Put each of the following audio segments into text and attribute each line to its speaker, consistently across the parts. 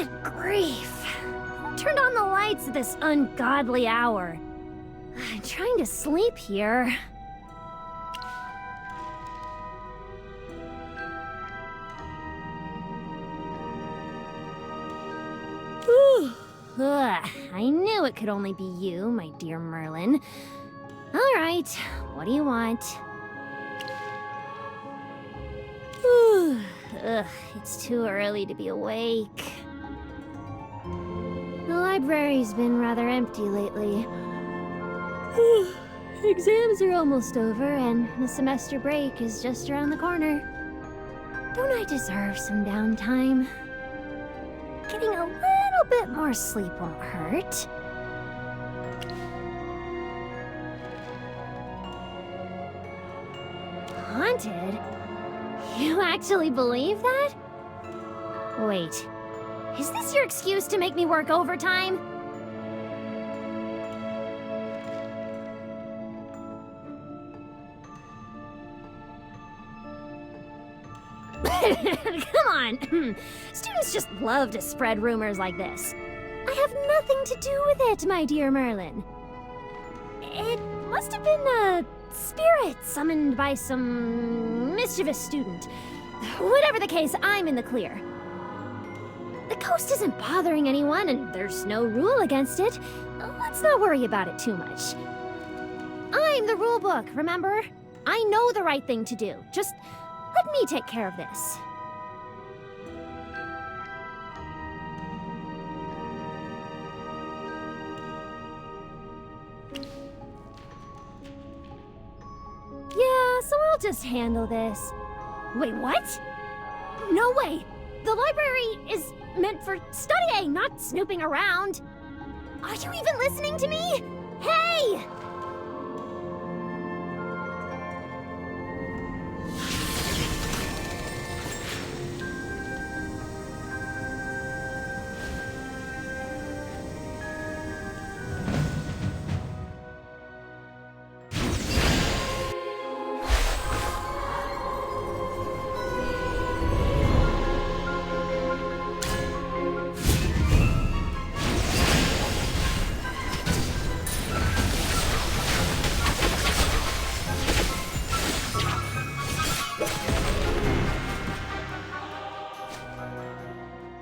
Speaker 1: Good grief. Who turned on the lights at this ungodly hour? I'm trying to sleep here. Whew. Ugh, I knew it could only be you, my dear Merlin. All right, what do you want? Whew. Ugh, it's too early to be awake. The library's been rather empty lately. Exams are almost over, and the semester break is just around the corner. Don't I deserve some downtime? Getting a little bit more sleep won't hurt. Haunted? You actually believe that? Wait, is this your excuse to make me work overtime? Come on! Students just love to spread rumors like this. I have nothing to do with it, my dear Merlin. It must have been a spirit summoned by some mischievous student. Whatever the case, I'm in the clear. The ghost isn't bothering anyone, and there's no rule against it. Let's not worry about it too much. I'm the rule book, remember? I know the right thing to do. Just let me take care of this. Yeah, so I'll just handle this. Wait, what? No way! The library is meant for studying, not snooping around. Are you even listening to me? Hey!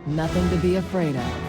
Speaker 2: Nothing to be afraid of.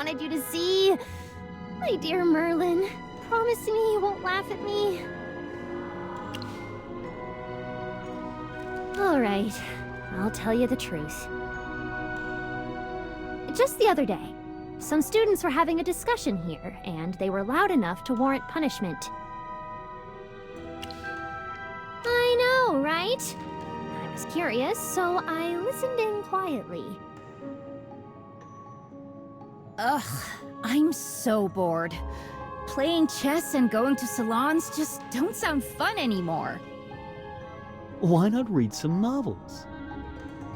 Speaker 1: wanted you to see. My dear Merlin, promise me you won't laugh at me. All right, I'll tell you the truth. Just the other day, some students were having a discussion here, and they were loud enough to warrant punishment. I know, right? I was curious, so I listened in quietly.
Speaker 3: Ugh, I'm so bored. Playing chess and going to salons just don't sound fun anymore.
Speaker 4: Why not read some novels?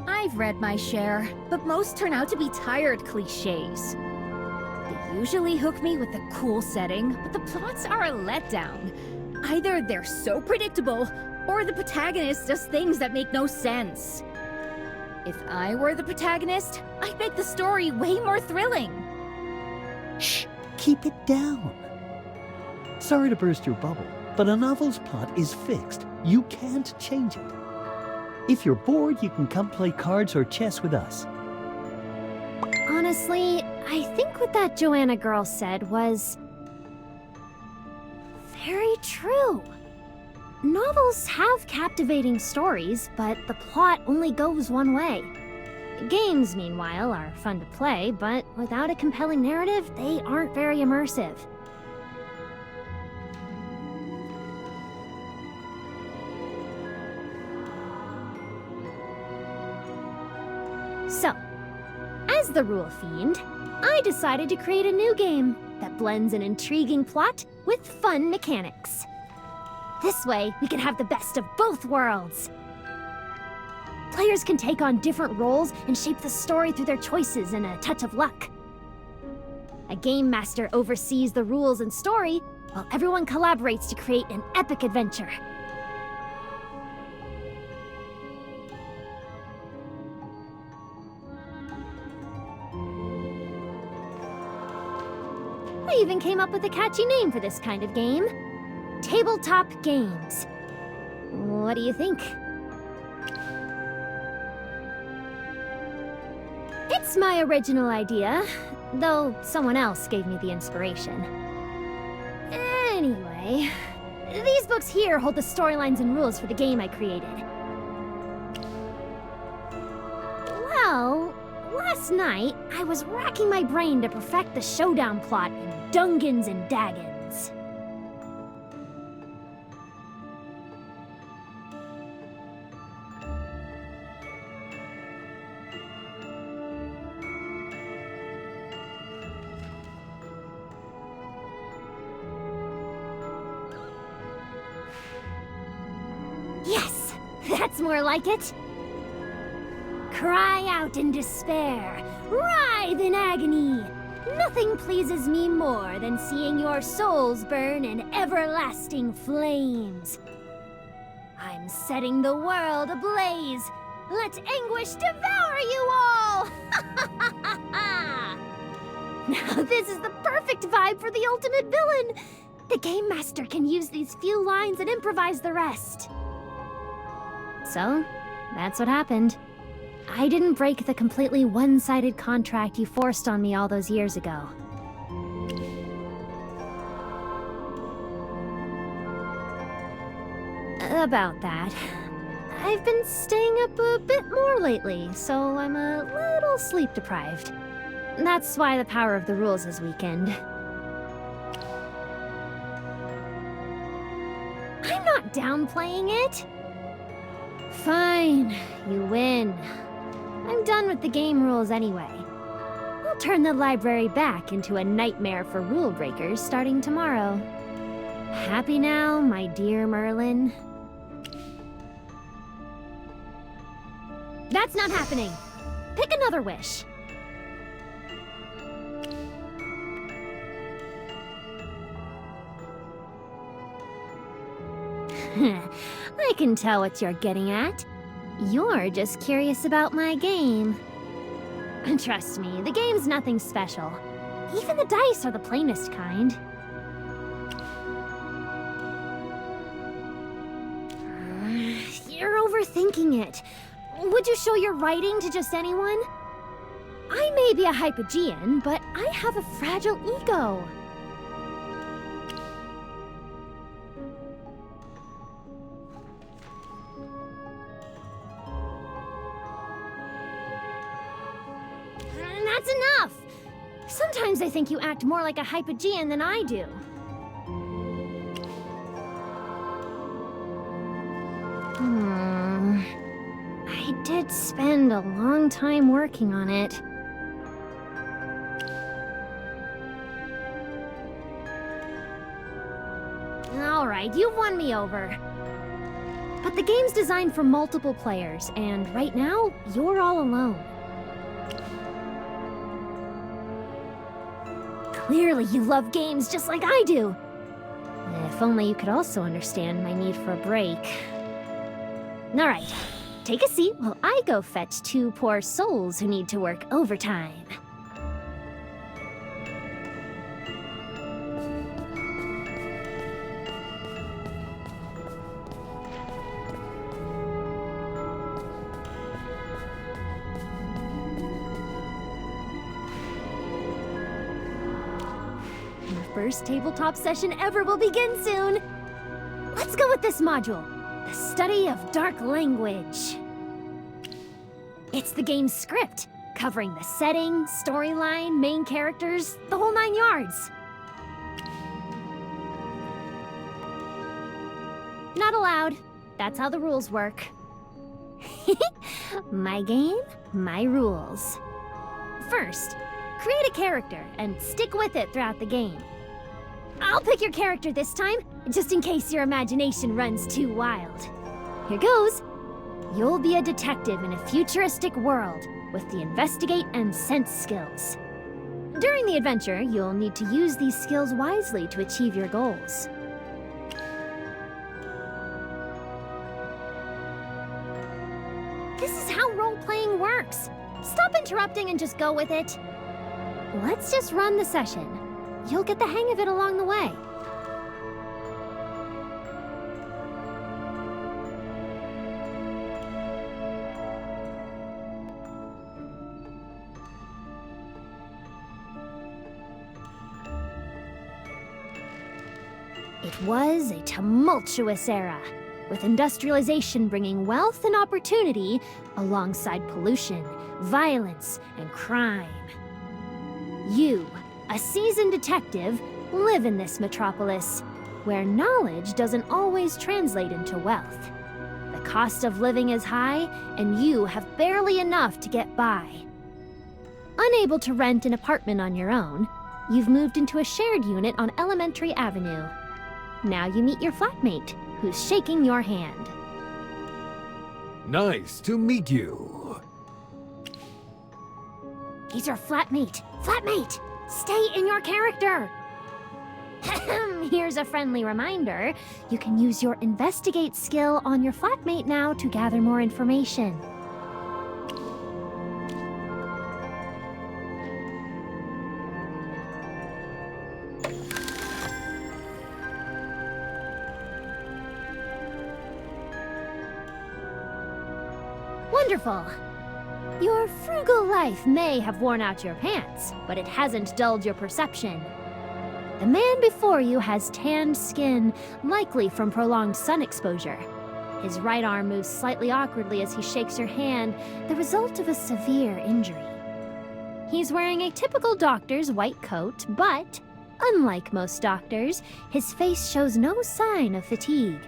Speaker 3: I've read my share, but most turn out to be tired cliches. They usually hook me with a cool setting, but the plots are a letdown. Either they're so predictable, or the protagonist does things that make no sense. If I were the protagonist, I'd make the story way more thrilling.
Speaker 4: Shh! Keep it down. Sorry to burst your bubble, but a novel's plot is fixed. You can't change it. If you're bored, you can come play cards or chess with us.
Speaker 1: Honestly, I think what that Joanna girl said was very true. Novels have captivating stories, but the plot only goes one way. Games, meanwhile, are fun to play, but without a compelling narrative, they aren't very immersive. So, as the Rule Fiend, I decided to create a new game that blends an intriguing plot with fun mechanics. This way, we can have the best of both worlds. Players can take on different roles and shape the story through their choices and a touch of luck. A game master oversees the rules and story, while everyone collaborates to create an epic adventure. I even came up with a catchy name for this kind of game. Tabletop Games. What do you think? It's my original idea, though someone else gave me the inspiration. Anyway, these books here hold the storylines and rules for the game I created. Well, last night, I was racking my brain to perfect the showdown plot in Dungans and Daggins. Yes, that's more like it. Cry out in despair, writhe in agony. Nothing pleases me more than seeing your souls burn in everlasting flames. I'm setting the world ablaze. Let anguish devour you all! Now this is the perfect vibe for the ultimate villain. The Game Master can use these few lines and improvise the rest. So, that's what happened. I didn't break the completely one-sided contract you forced on me all those years ago. About that. I've been staying up a bit more lately, so I'm a little sleep-deprived. That's why the power of the rules is weakened. I'm not downplaying it. Fine, you win. I'm done with the game rules anyway. I'll turn the library back into a nightmare for rule breakers starting tomorrow. Happy now, my dear Merlin? That's not happening. Pick another wish. I can tell what you're getting at. You're just curious about my game. Trust me, the game's nothing special. Even the dice are the plainest kind. You're overthinking it. Would you show your writing to just anyone? I may be a Hypogean, but I have a fragile ego. That's enough! Sometimes I think you act more like a Hypogean than I do. I did spend a long time working on it. Alright, you've won me over. But the game's designed for multiple players, and right now, you're all alone. Clearly you love games just like I do. If only you could also understand my need for a break. Alright, take a seat while I go fetch 2 poor souls who need to work overtime. Our first tabletop session ever will begin soon. Let's go with this module. The study of dark language. It's the game's script, covering the setting, storyline, main characters, the whole 9 yards. Not allowed. That's how the rules work. My game, my rules. First, create a character and stick with it throughout the game. I'll pick your character this time, just in case your imagination runs too wild. Here goes. You'll be a detective in a futuristic world with the investigate and sense skills. During the adventure, you'll need to use these skills wisely to achieve your goals. This is how role-playing works. Stop interrupting and just go with it. Let's just run the session. You'll get the hang of it along the way. It was a tumultuous era, with industrialization bringing wealth and opportunity alongside pollution, violence, and crime. You, a seasoned detective, live in this metropolis, where knowledge doesn't always translate into wealth. The cost of living is high, and you have barely enough to get by. Unable to rent an apartment on your own, you've moved into a shared unit on Elementary Avenue. Now you meet your flatmate, who's shaking your hand.
Speaker 5: Nice to meet you.
Speaker 1: He's your flatmate. Flatmate! Stay in your character! Here's a friendly reminder. You can use your investigate skill on your flatmate now to gather more information. Wonderful! Your frugal life may have worn out your pants, but it hasn't dulled your perception. The man before you has tanned skin, likely from prolonged sun exposure. His right arm moves slightly awkwardly as he shakes your hand, the result of a severe injury. He's wearing a typical doctor's white coat, but, unlike most doctors, his face shows no sign of fatigue.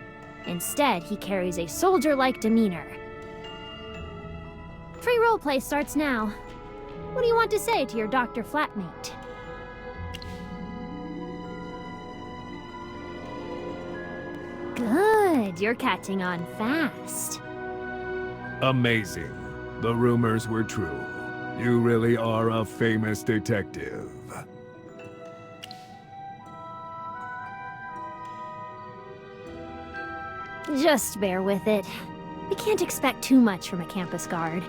Speaker 1: Instead, he carries a soldier-like demeanor. Free roleplay starts now. What do you want to say to your doctor flatmate? Good, you're catching on fast.
Speaker 5: Amazing. The rumors were true. You really are a famous detective.
Speaker 1: Just bear with it. We can't expect too much from a campus guard.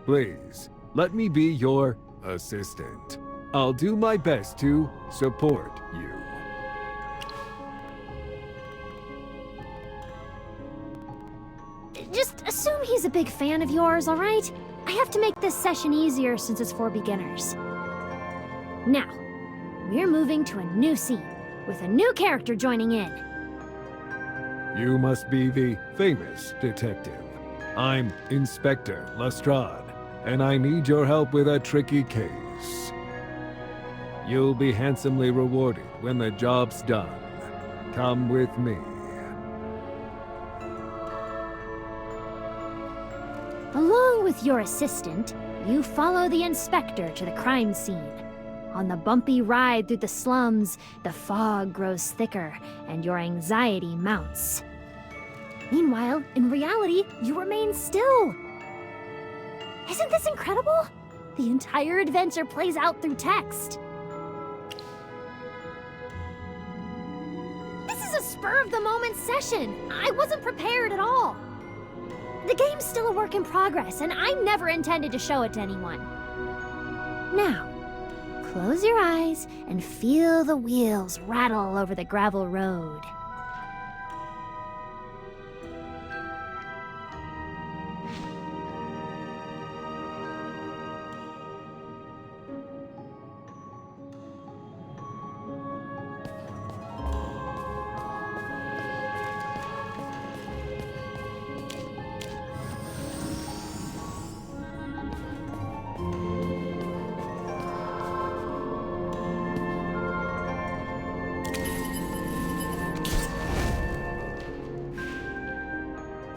Speaker 5: Please, let me be your assistant. I'll do my best to support you.
Speaker 1: Just assume he's a big fan of yours, all right? I have to make this session easier since it's for beginners. Now, we're moving to a new scene, with a new character joining in.
Speaker 5: You must be the famous detective. I'm Inspector Lestrade, and I need your help with a tricky case. You'll be handsomely rewarded when the job's done. Come with me.
Speaker 1: Along with your assistant, you follow the inspector to the crime scene. On the bumpy ride through the slums, the fog grows thicker and your anxiety mounts. Meanwhile, in reality, you remain still. Isn't this incredible? The entire adventure plays out through text. This is a spur-of-the-moment session. I wasn't prepared at all. The game's still a work in progress, and I never intended to show it to anyone. Now, close your eyes and feel the wheels rattle over the gravel road.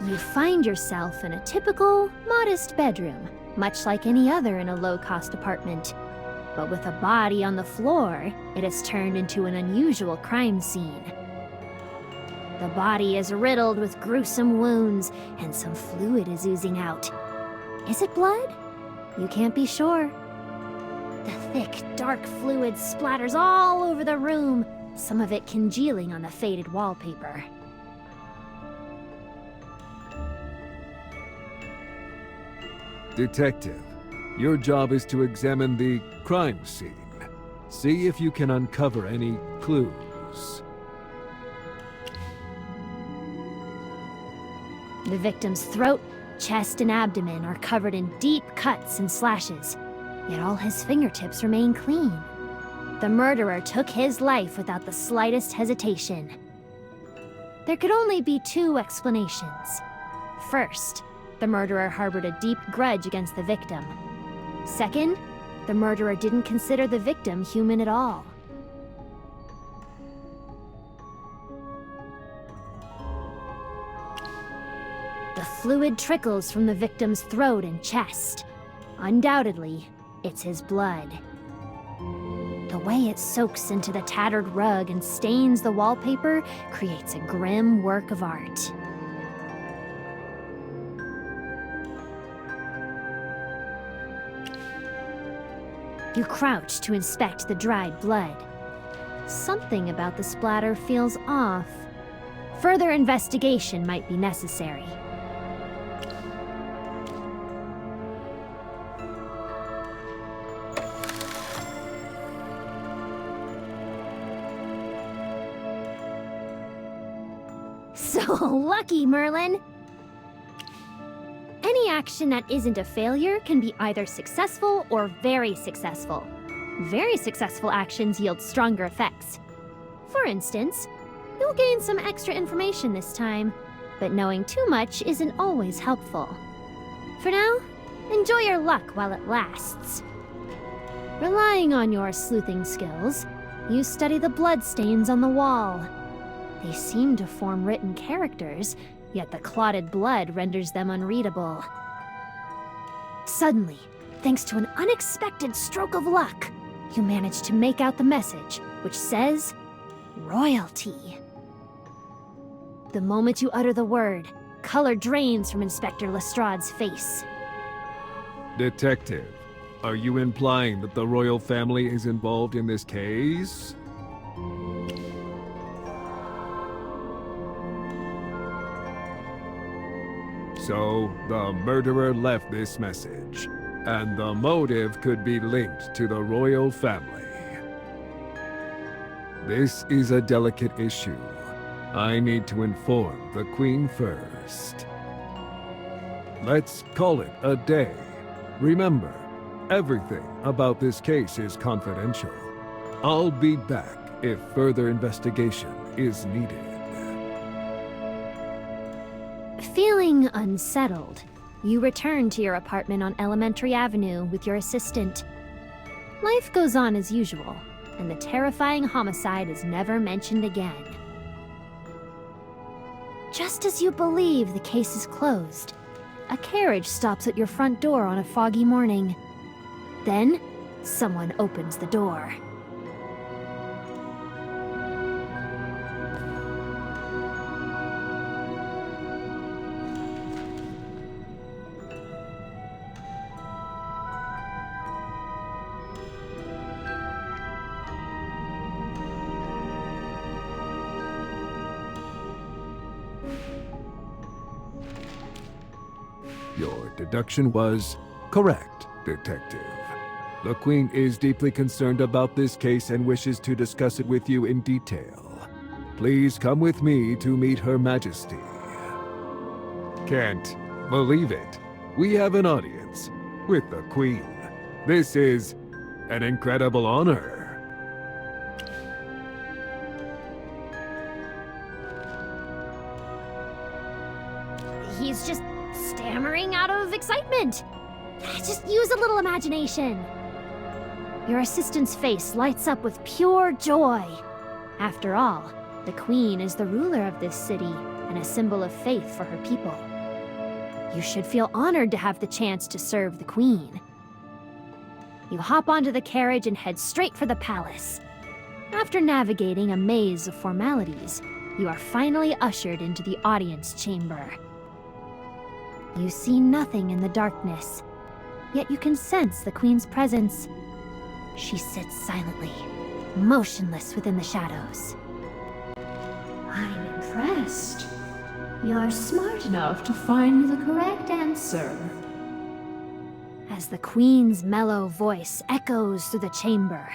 Speaker 1: You find yourself in a typical, modest bedroom, much like any other in a low-cost apartment. But with a body on the floor, it has turned into an unusual crime scene. The body is riddled with gruesome wounds, and some fluid is oozing out. Is it blood? You can't be sure. The thick, dark fluid splatters all over the room, some of it congealing on the faded wallpaper.
Speaker 5: Detective, your job is to examine the crime scene. See if you can uncover any clues.
Speaker 1: The victim's throat, chest, and abdomen are covered in deep cuts and slashes, yet all his fingertips remain clean. The murderer took his life without the slightest hesitation. There could only be two explanations. First, the murderer harbored a deep grudge against the victim. Second, the murderer didn't consider the victim human at all. The fluid trickles from the victim's throat and chest. Undoubtedly, it's his blood. The way it soaks into the tattered rug and stains the wallpaper creates a grim work of art. You crouch to inspect the dried blood. Something about the splatter feels off. Further investigation might be necessary. So lucky, Merlin! Any action that isn't a failure can be either successful or very successful. Very successful actions yield stronger effects. For instance, you'll gain some extra information this time, but knowing too much isn't always helpful. For now, enjoy your luck while it lasts. Relying on your sleuthing skills, you study the bloodstains on the wall. They seem to form written characters, yet the clotted blood renders them unreadable. Suddenly, thanks to an unexpected stroke of luck, you manage to make out the message, which says, royalty. The moment you utter the word, color drains from Inspector Lestrade's face.
Speaker 5: Detective, are you implying that the royal family is involved in this case? So, the murderer left this message, and the motive could be linked to the royal family. This is a delicate issue. I need to inform the Queen first. Let's call it a day. Remember, everything about this case is confidential. I'll be back if further investigation is needed.
Speaker 1: Feeling unsettled, you return to your apartment on Elementary Avenue with your assistant. Life goes on as usual, and the terrifying homicide is never mentioned again. Just as you believe the case is closed, a carriage stops at your front door on a foggy morning. Then, someone opens the door.
Speaker 5: Your deduction was correct, Detective. The Queen is deeply concerned about this case and wishes to discuss it with you in detail. Please come with me to meet Her Majesty. Can't believe it. We have an audience with the Queen. This is an incredible honor.
Speaker 1: He's just stammering out of excitement. Just use a little imagination. Your assistant's face lights up with pure joy. After all, the Queen is the ruler of this city and a symbol of faith for her people. You should feel honored to have the chance to serve the Queen. You hop onto the carriage and head straight for the palace. After navigating a maze of formalities, you are finally ushered into the audience chamber. You see nothing in the darkness, yet you can sense the Queen's presence. She sits silently, motionless within the shadows.
Speaker 6: I'm impressed. You're smart enough to find the correct answer.
Speaker 1: As the Queen's mellow voice echoes through the chamber,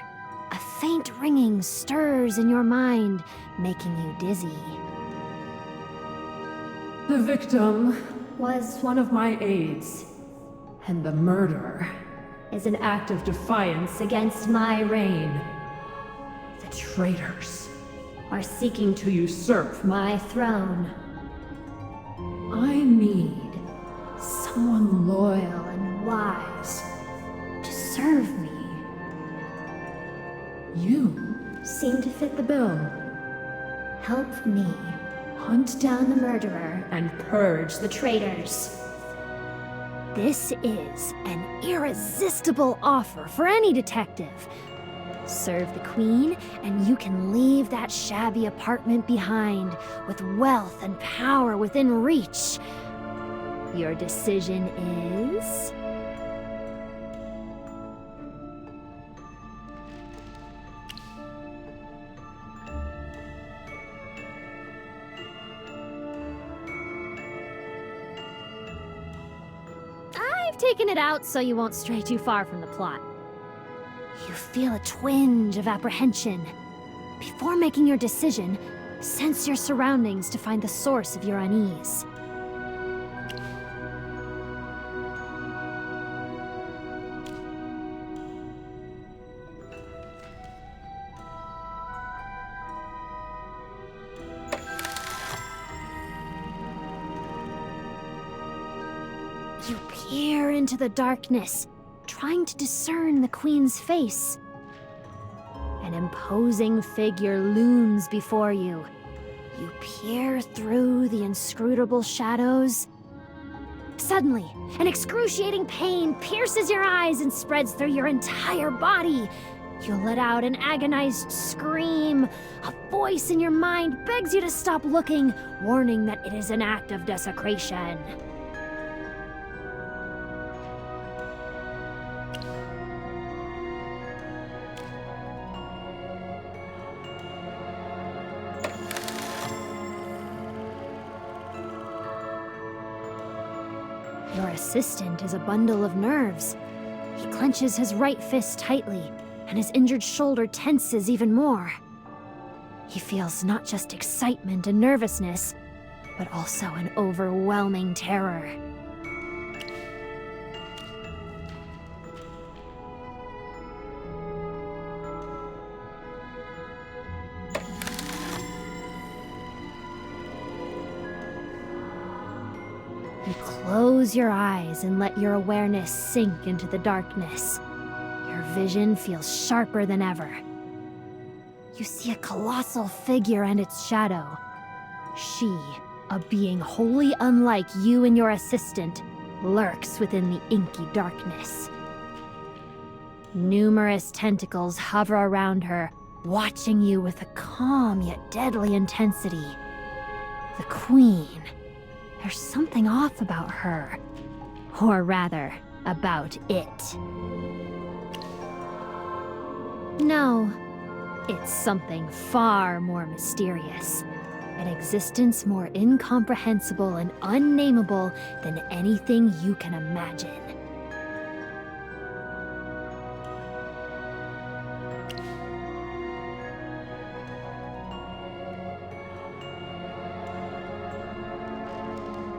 Speaker 1: a faint ringing stirs in your mind, making you dizzy.
Speaker 6: The victim was one of my aides, and the murder is an act of defiance against my reign. The traitors are seeking to usurp my throne. I need someone loyal and wise to serve me. You seem to fit the bill. Help me hunt down the murderer and purge the traitors.
Speaker 1: This is an irresistible offer for any detective. Serve the Queen, and you can leave that shabby apartment behind, with wealth and power within reach. Your decision is... I've taken it out so you won't stray too far from the plot. You feel a twinge of apprehension. Before making your decision, sense your surroundings to find the source of your unease. You peer into the darkness, trying to discern the Queen's face. An imposing figure looms before you. You peer through the inscrutable shadows. Suddenly, an excruciating pain pierces your eyes and spreads through your entire body. You let out an agonized scream. A voice in your mind begs you to stop looking, warning that it is an act of desecration. Your assistant is a bundle of nerves. He clenches his right fist tightly, and his injured shoulder tenses even more. He feels not just excitement and nervousness, but also an overwhelming terror. You close your eyes and let your awareness sink into the darkness. Your vision feels sharper than ever. You see a colossal figure and its shadow. She, a being wholly unlike you and your assistant, lurks within the inky darkness. Numerous tentacles hover around her, watching you with a calm yet deadly intensity. The Queen. There's something off about her. Or rather, about it. No, it's something far more mysterious. An existence more incomprehensible and unnameable than anything you can imagine.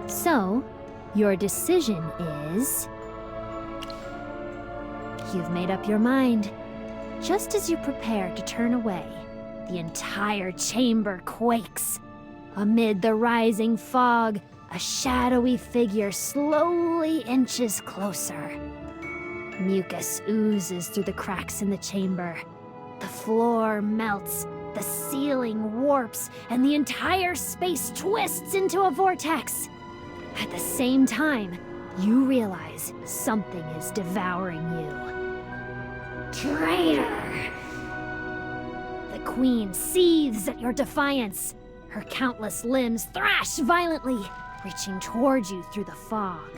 Speaker 1: So, your decision is... You've made up your mind. Just as you prepare to turn away, the entire chamber quakes. Amid the rising fog, a shadowy figure slowly inches closer. Mucus oozes through the cracks in the chamber. The floor melts, the ceiling warps, and the entire space twists into a vortex. At the same time, you realize something is devouring you. Traitor! The Queen seethes at your defiance. Her countless limbs thrash violently, reaching towards you through the fog.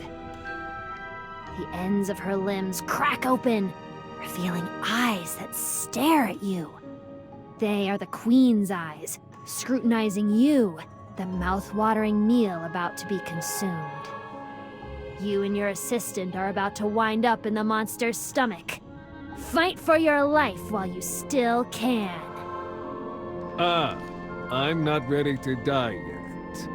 Speaker 1: The ends of her limbs crack open, revealing eyes that stare at you. They are the Queen's eyes, scrutinizing you, the mouth-watering meal about to be consumed. You and your assistant are about to wind up in the monster's stomach. Fight for your life while you still can.
Speaker 5: I'm not ready to die yet.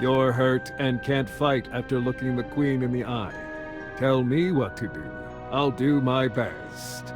Speaker 5: You're hurt and can't fight after looking the Queen in the eye. Tell me what to do. I'll do my best.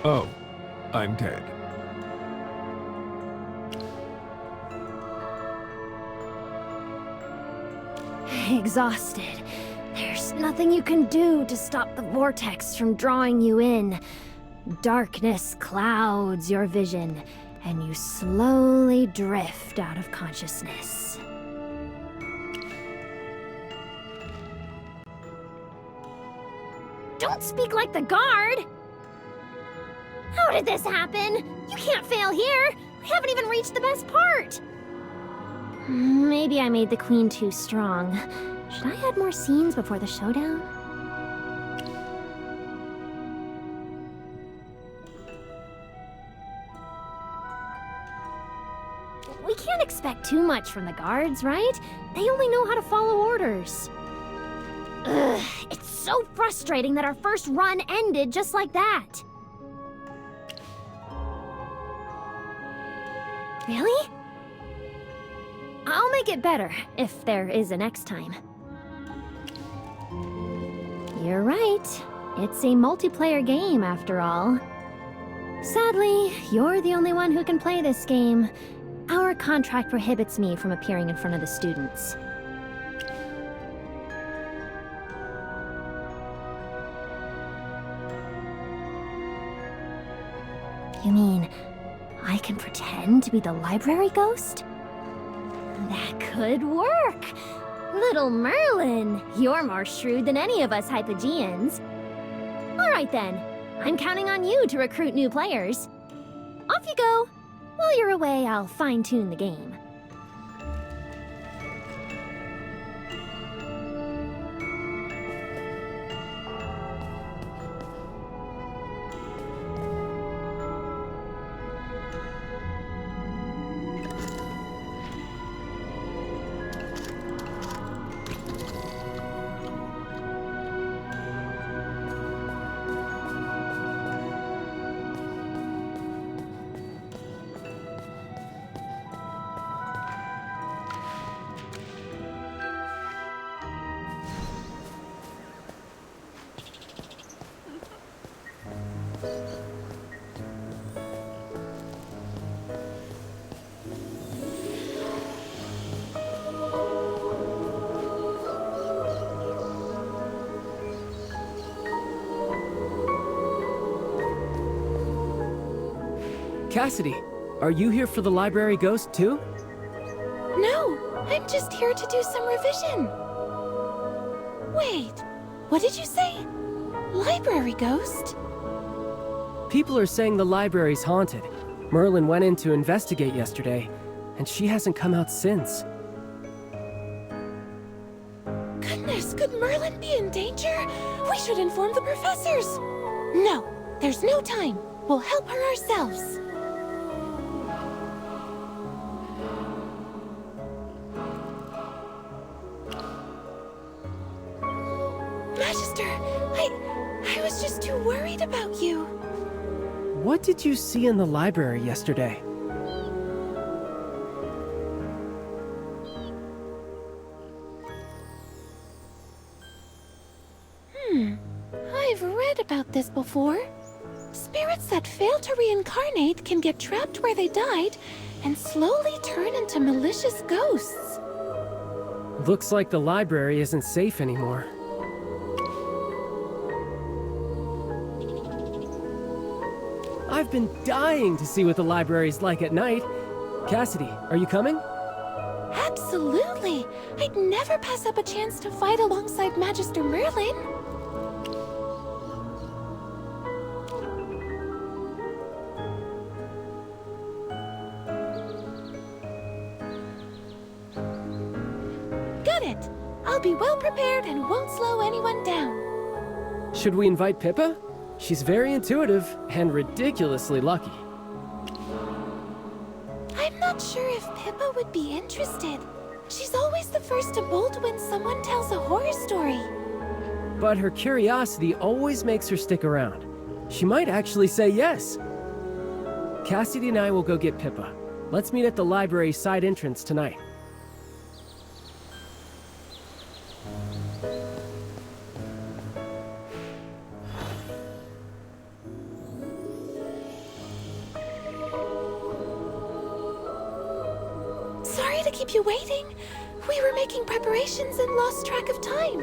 Speaker 5: Oh, I'm dead.
Speaker 1: Exhausted. There's nothing you can do to stop the vortex from drawing you in. Darkness clouds your vision, and you slowly drift out of consciousness. Don't speak like the guard! How did this happen? You can't fail here! We haven't even reached the best part! Maybe I made the Queen too strong. Should I add more scenes before the showdown? We can't expect too much from the guards, right? They only know how to follow orders. Ugh, it's so frustrating that our first run ended just like that. Really? I'll make it better, if there is a next time. You're right. It's a multiplayer game, after all. Sadly, you're the only one who can play this game. Our contract prohibits me from appearing in front of the students. You mean, I can pretend to be the library ghost? That could work! Little Merlin, you're more shrewd than any of us Hypogeans. Alright then, I'm counting on you to recruit new players. Off you go! While you're away, I'll fine-tune the game.
Speaker 7: Cassidy, are you here for the library ghost too?
Speaker 8: No, I'm just here to do some revision. Wait, what did you say? Library ghost?
Speaker 7: People are saying the library's haunted. Merlin went in to investigate yesterday, and she hasn't come out since.
Speaker 8: Goodness, could Merlin be in danger? We should inform the professors. No, there's no time. We'll help her ourselves. Magister, I was just too worried about you.
Speaker 7: What did you see in the library yesterday?
Speaker 8: I've read about this before. Spirits that fail to reincarnate can get trapped where they died and slowly turn into malicious ghosts.
Speaker 7: Looks like the library isn't safe anymore. I've been dying to see what the library's like at night. Cassidy, are you coming?
Speaker 8: Absolutely! I'd never pass up a chance to fight alongside Magister Merlin. Got it! I'll be well prepared and won't slow anyone down.
Speaker 7: Should we invite Pippa? She's very intuitive and ridiculously lucky.
Speaker 8: I'm not sure if Pippa would be interested. She's always the first to bolt when someone tells a horror story.
Speaker 7: But her curiosity always makes her stick around. She might actually say yes. Cassidy and I will go get Pippa. Let's meet at the library's side entrance tonight.
Speaker 8: Sorry to keep you waiting. We were making preparations and lost track of time.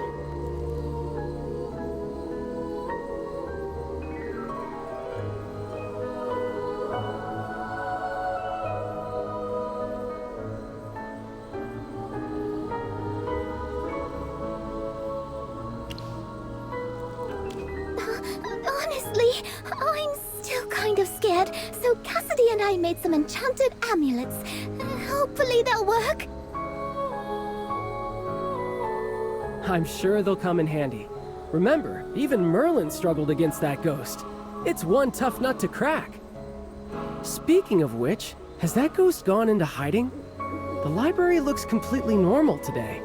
Speaker 1: Honestly, I'm still kind of scared, so Cassidy and I made some enchanted amulets. Hopefully they'll work.
Speaker 7: I'm sure they'll come in handy. Remember, even Merlin struggled against that ghost. It's one tough nut to crack. Speaking of which, has that ghost gone into hiding? The library looks completely normal today.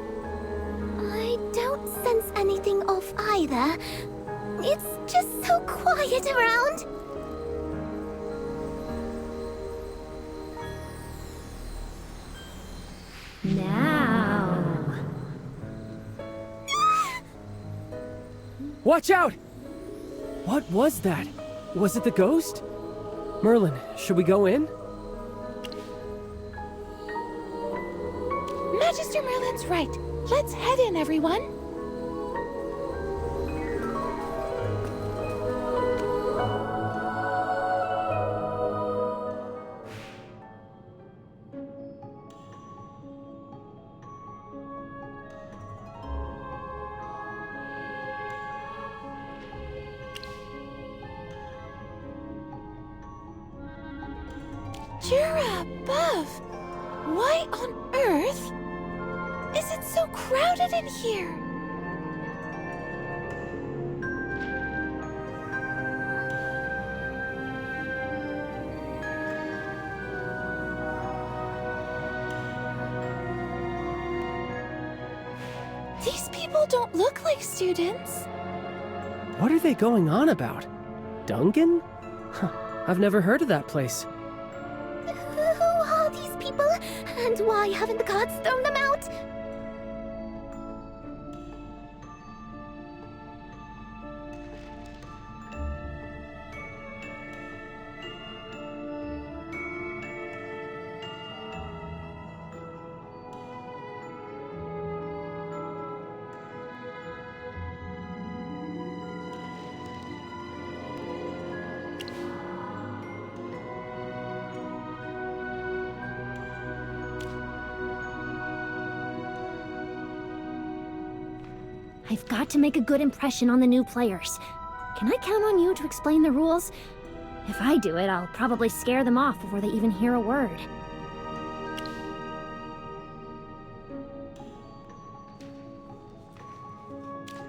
Speaker 1: I don't sense anything off either. It's just so quiet around. Now.
Speaker 7: Watch out! What was that? Was it the ghost? Merlin, should we go in?
Speaker 8: Magister Merlin's right. Let's head in, everyone. Jura above! Why on earth is it so crowded in here? These people don't look like students.
Speaker 7: What are they going on about? Dungan? Huh, I've never heard of that place.
Speaker 1: Who are these people? And why haven't the gods thrown them out? I've got to make a good impression on the new players. Can I count on you to explain the rules? If I do it, I'll probably scare them off before they even hear a word.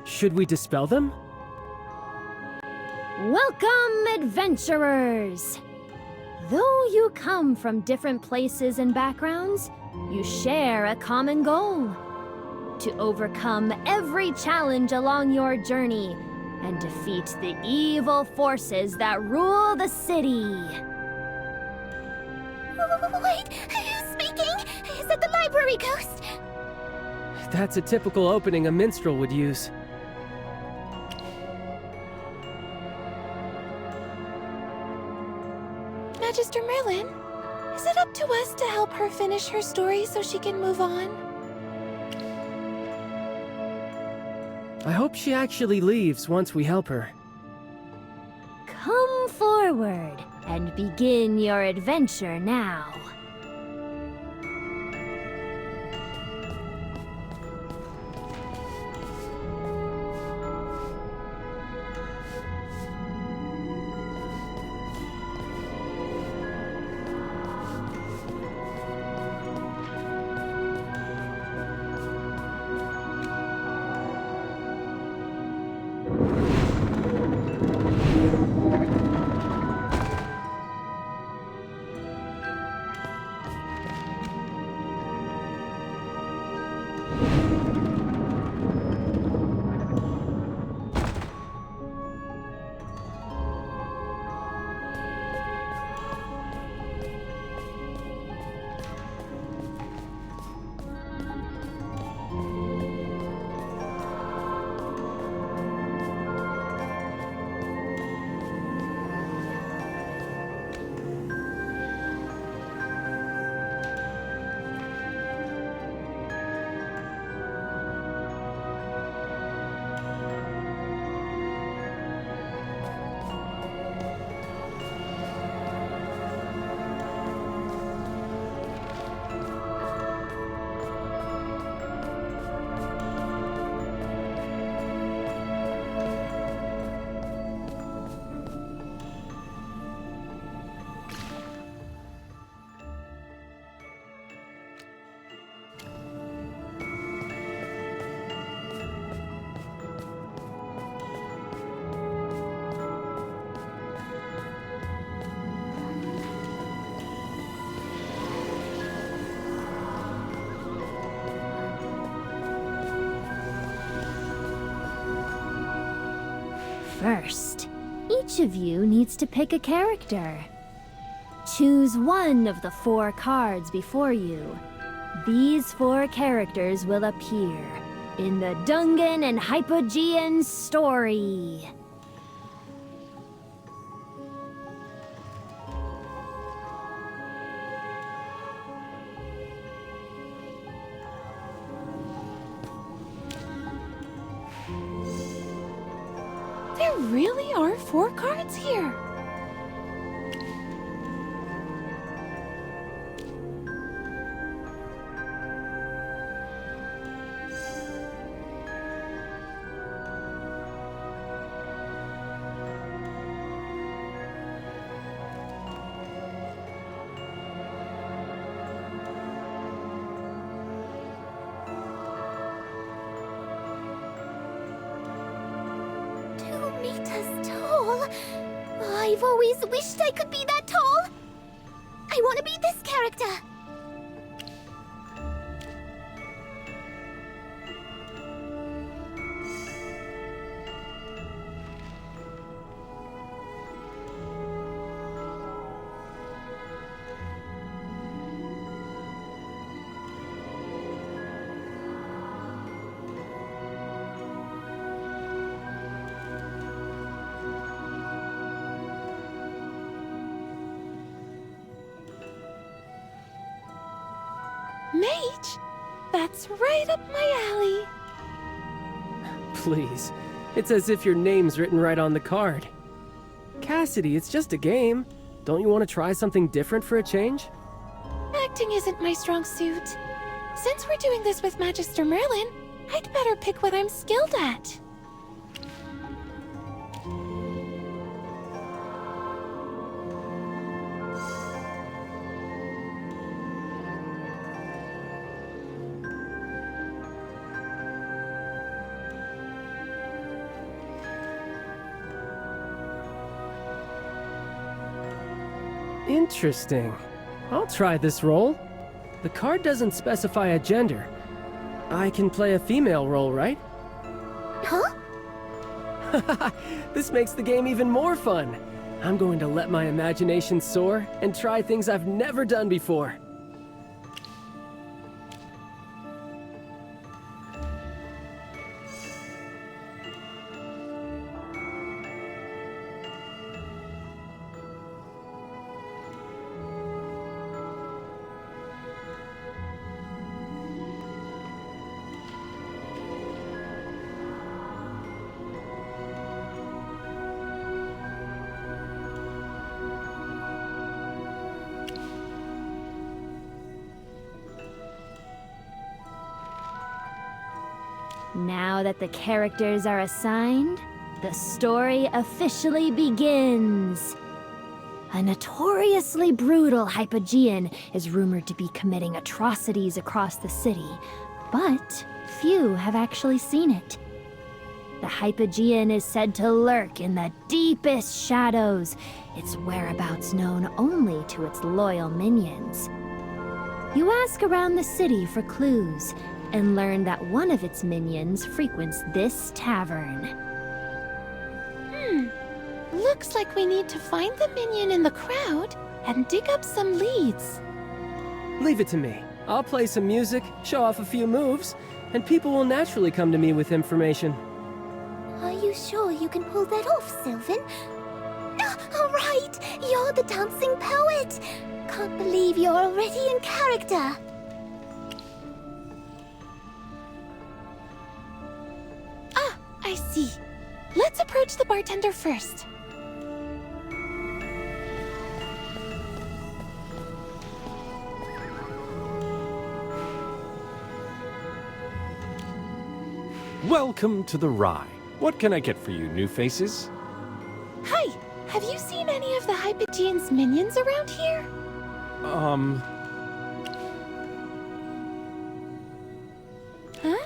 Speaker 7: Should we dispel them?
Speaker 1: Welcome, adventurers! Though you come from different places and backgrounds, you share a common goal. To overcome every challenge along your journey and defeat the evil forces that rule the city. Wait, who's speaking? Is it the library ghost?
Speaker 7: That's a typical opening a minstrel would use.
Speaker 8: Magister Merlin, is it up to us to help her finish her story so she can move on?
Speaker 7: I hope she actually leaves once we help her.
Speaker 1: Come forward and begin your adventure now. First, each of you needs to pick a character. Choose one of the 4 cards before you. These 4 characters will appear in the Dungan and Hypogean story.
Speaker 8: really are 4 cards here.
Speaker 1: Meters tall. I've always wished I could be that tall. I want to be this character.
Speaker 8: Mage? That's right up my alley.
Speaker 7: Please. It's as if your name's written right on the card. Cassidy, it's just a game. Don't you want to try something different for a change?
Speaker 8: Acting isn't my strong suit. Since we're doing this with Magister Merlin, I'd better pick what I'm skilled at.
Speaker 7: Interesting. I'll try this role. The card doesn't specify a gender. I can play a female role, right?
Speaker 1: Huh?
Speaker 7: This makes the game even more fun. I'm going to let my imagination soar and try things I've never done before.
Speaker 1: Now that the characters are assigned, the story officially begins. A notoriously brutal Hypogean is rumored to be committing atrocities across the city, but few have actually seen it. The Hypogean is said to lurk in the deepest shadows, its whereabouts known only to its loyal minions. You ask around the city for clues, and learn that one of its minions frequents this tavern.
Speaker 8: Looks like we need to find the minion in the crowd and dig up some leads.
Speaker 7: Leave it to me. I'll play some music, show off a few moves, and people will naturally come to me with information.
Speaker 1: Are you sure you can pull that off, Sylvan? All right, you're the dancing poet. Can't believe you're already in character.
Speaker 8: I see. Let's approach the bartender first.
Speaker 9: Welcome to the Rye. What can I get for you, new faces?
Speaker 8: Hi, have you seen any of the Hypogean's minions around here? Huh?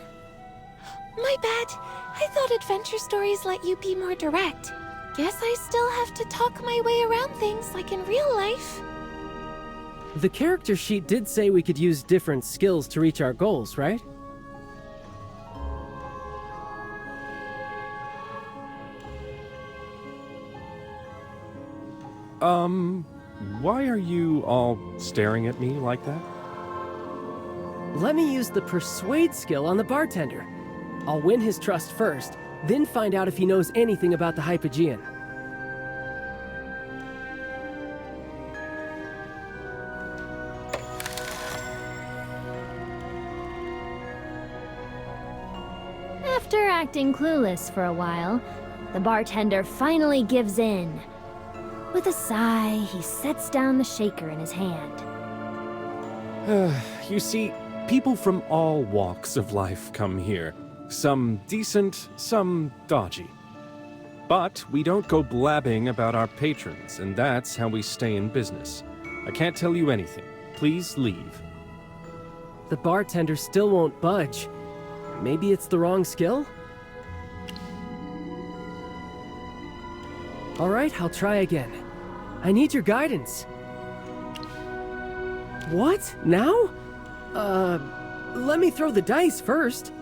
Speaker 8: My bad. I thought adventure stories let you be more direct. Guess I still have to talk my way around things like in real life.
Speaker 7: The character sheet did say we could use different skills to reach our goals, right?
Speaker 9: Why are you all staring at me like that?
Speaker 7: Let me use the Persuade skill on the bartender. I'll win his trust first, then find out if he knows anything about the Hypogean.
Speaker 1: After acting clueless for a while, the bartender finally gives in. With a sigh, he sets down the shaker in his hand.
Speaker 9: You see, people from all walks of life come here. Some decent, some dodgy. But we don't go blabbing about our patrons, and that's how we stay in business. I can't tell you anything. Please leave.
Speaker 7: The bartender still won't budge. Maybe it's the wrong skill? All right, I'll try again. I need your guidance. What? Now? Let me throw the dice first.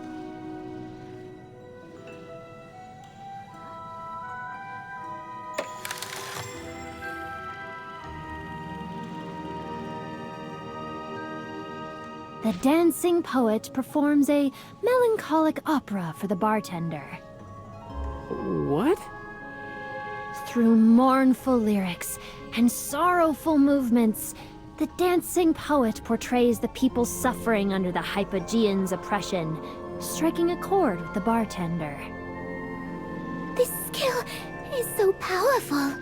Speaker 1: The dancing poet performs a melancholic opera for the bartender.
Speaker 7: What?
Speaker 1: Through mournful lyrics and sorrowful movements, the dancing poet portrays the people suffering under the Hypogean's oppression, striking a chord with the bartender.
Speaker 8: This skill is so powerful.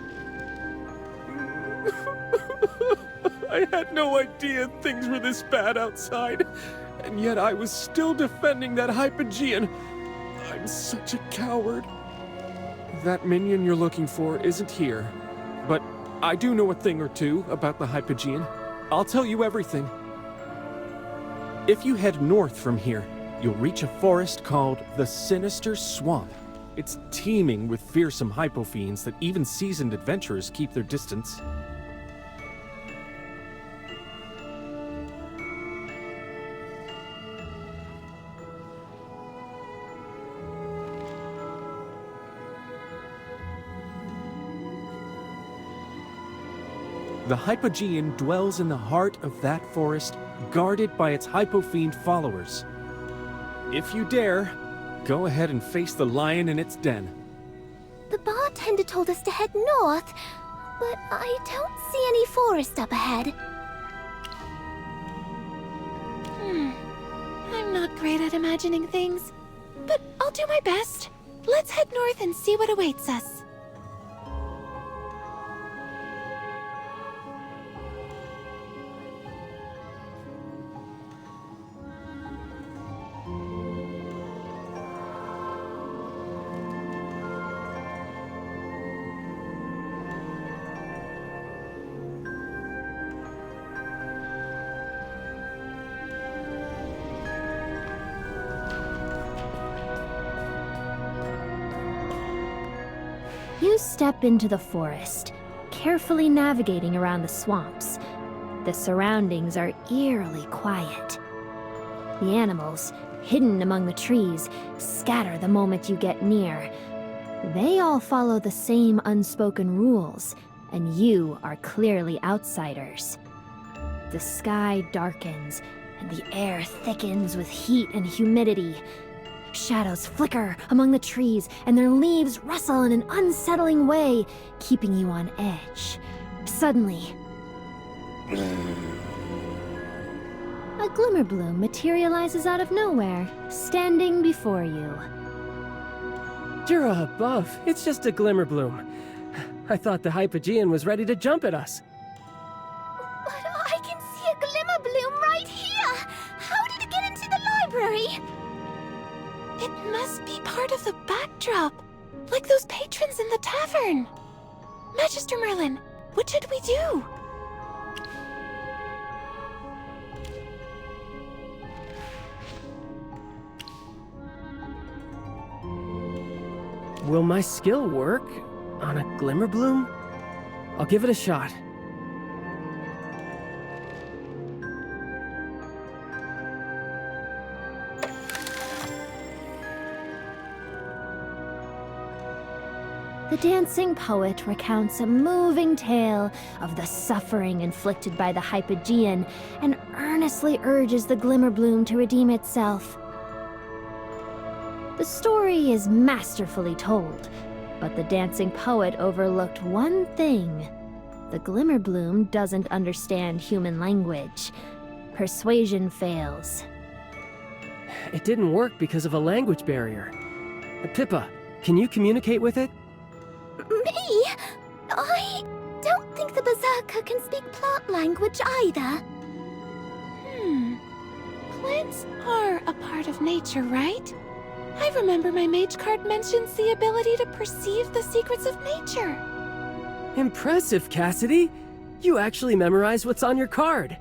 Speaker 9: I had no idea things were this bad outside, and yet I was still defending that Hypogean. I'm such a coward. That minion you're looking for isn't here, but I do know a thing or two about the Hypogean. I'll tell you everything. If you head north from here, you'll reach a forest called the Sinister Swamp. It's teeming with fearsome hypofiends that even seasoned adventurers keep their distance. The Hypogean dwells in the heart of that forest, guarded by its Hypofiend followers. If you dare, go ahead and face the lion in its den.
Speaker 8: The bartender told us to head north, but I don't see any forest up ahead. I'm not great at imagining things, but I'll do my best. Let's head north and see what awaits us.
Speaker 1: You step into the forest, carefully navigating around the swamps. The surroundings are eerily quiet. The animals, hidden among the trees, scatter the moment you get near. They all follow the same unspoken rules, and you are clearly outsiders. The sky darkens, and the air thickens with heat and humidity. Shadows flicker among the trees, and their leaves rustle in an unsettling way, keeping you on edge. Suddenly, a Glimmerbloom materializes out of nowhere, standing before you.
Speaker 7: Jura above, it's just a Glimmerbloom. I thought the Hypogean was ready to jump at us.
Speaker 8: But I can see a Glimmerbloom right here! How did it get into the library? It must be part of the backdrop, like those patrons in the tavern. Magister Merlin, what should we do?
Speaker 7: Will my skill work on a Glimmerbloom? I'll give it a shot.
Speaker 1: The dancing poet recounts a moving tale of the suffering inflicted by the Hypogean and earnestly urges the Glimmerbloom to redeem itself. The story is masterfully told, but the dancing poet overlooked one thing. The Glimmerbloom doesn't understand human language. Persuasion fails.
Speaker 7: It didn't work because of a language barrier. Pippa, Can you communicate with it?
Speaker 8: Me? I don't think the Berserker can speak plant language either. Plants are a part of nature, right? I remember my mage card mentions the ability to perceive the secrets of nature.
Speaker 7: Impressive, Cassidy! You actually memorized what's on your card.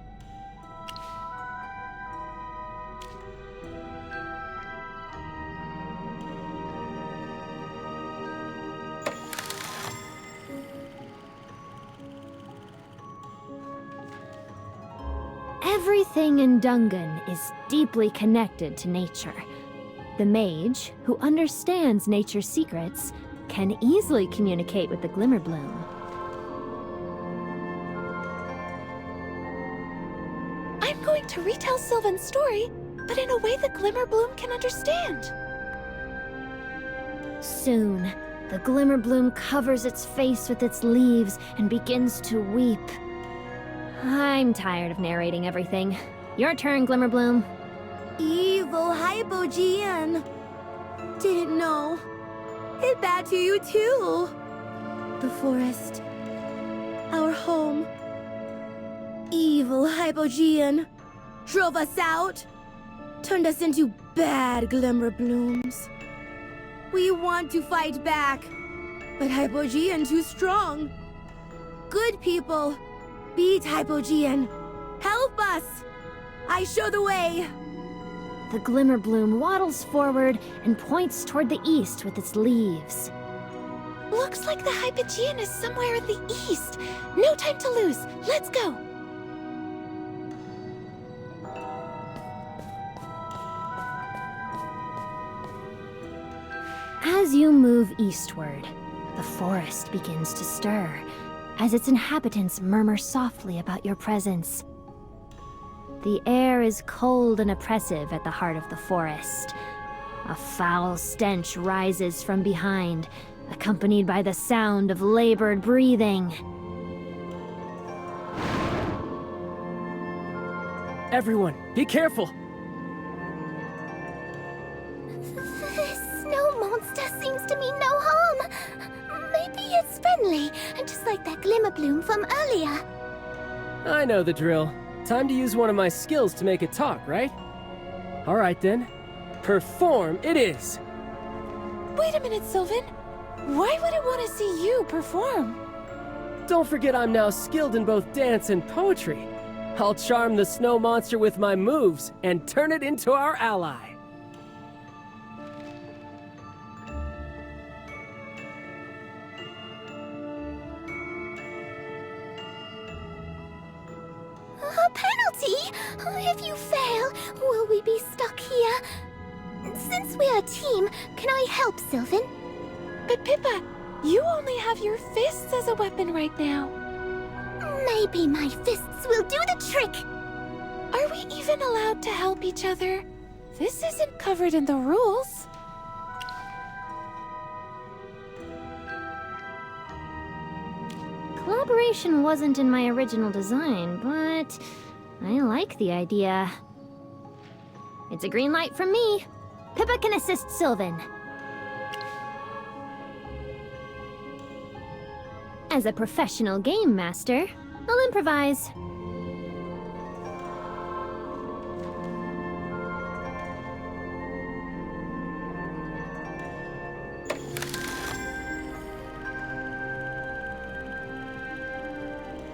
Speaker 1: Everything in Dungan is deeply connected to nature. The mage, who understands nature's secrets, can easily communicate with the Glimmerbloom.
Speaker 8: I'm going to retell Sylvan's story, but in a way the Glimmerbloom can understand.
Speaker 1: Soon, the Glimmerbloom covers its face with its leaves and begins to weep. I'm tired of narrating everything. Your turn, Glimmerbloom.
Speaker 8: Evil Hypogean. Didn't know. It bad to you too. The forest. Our home. Evil Hypogean. Drove us out. Turned us into bad Glimmerblooms. We want to fight back. But Hypogean too strong. Good people. Beat Hypogean. Help us. I show the way.
Speaker 1: The Glimmerbloom waddles forward and points toward the east with its leaves.
Speaker 8: Looks like the Hypogean is somewhere in the east. No time to lose. Let's go.
Speaker 1: As you move eastward, the forest begins to stir, as its inhabitants murmur softly about your presence. The air is cold and oppressive at the heart of the forest. A foul stench rises from behind, accompanied by the sound of labored breathing.
Speaker 7: Everyone, be careful!
Speaker 8: This snow monster seems to mean no harm. Maybe it's friendly, just like that Glimmerbloom from earlier.
Speaker 7: I know the drill. Time to use one of my skills to make it talk, right? Alright then. Perform it is!
Speaker 8: Wait a minute, Sylvan. Why would it want to see you perform?
Speaker 7: Don't forget I'm now skilled in both dance and poetry. I'll charm the snow monster with my moves and turn it into our ally.
Speaker 8: A penalty? If you fail, will we be stuck here? Since we're a team, can I help, Sylvan? But Pippa, you only have your fists as a weapon right now. Maybe my fists will do the trick! Are we even allowed to help each other? This isn't covered in the rules.
Speaker 1: Collaboration wasn't in my original design, but I like the idea. It's a green light from me. Pippa can assist Sylvan. As a professional game master, I'll improvise.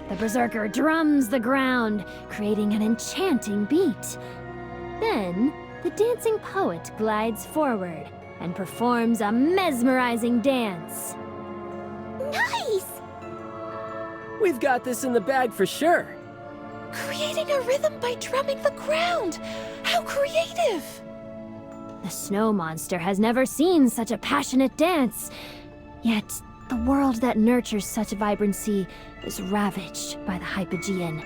Speaker 1: The Berserker drums the ground, creating an enchanting beat. Then, the dancing poet glides forward and performs a mesmerizing dance.
Speaker 8: Nice!
Speaker 7: We've got this in the bag for sure.
Speaker 8: Creating a rhythm by drumming the ground! How creative!
Speaker 1: The snow monster has never seen such a passionate dance. Yet, the world that nurtures such vibrancy is ravaged by the Hypogean.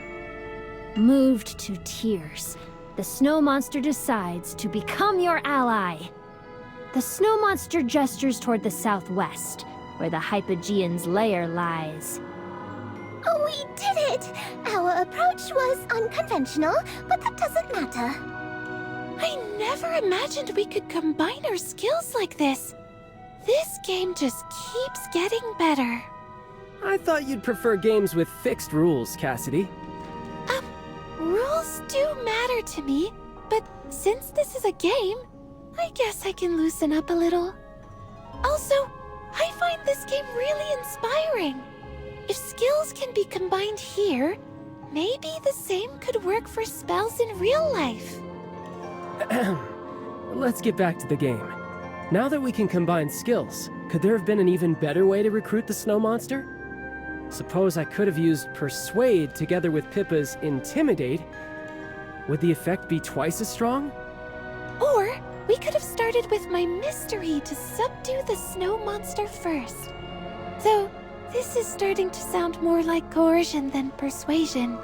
Speaker 1: Moved to tears, the snow monster decides to become your ally. The snow monster gestures toward the southwest, where the Hypogean's lair lies.
Speaker 8: Oh, we did it! Our approach was unconventional, but that doesn't matter. I never imagined we could combine our skills like this. This game just keeps getting better.
Speaker 7: I thought you'd prefer games with fixed rules, Cassidy.
Speaker 8: Rules do matter to me, but since this is a game, I guess I can loosen up a little. Also, I find this game really inspiring. If skills can be combined here, maybe the same could work for spells in real life.
Speaker 7: Let's get back to the game. Now that we can combine skills, could there have been an even better way to recruit the snow monster? Suppose I could have used Persuade together with Pippa's Intimidate. Would the effect be twice as strong?
Speaker 8: Or we could have started with my mystery to subdue the snow monster first. Though, this is starting to sound more like coercion than persuasion.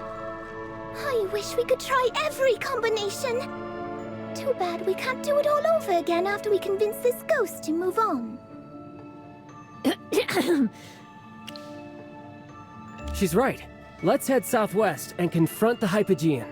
Speaker 1: I wish we could try every combination. Too bad we can't do it all over again after we convince this ghost to move on.
Speaker 7: She's right. Let's head southwest and confront the Hypogean.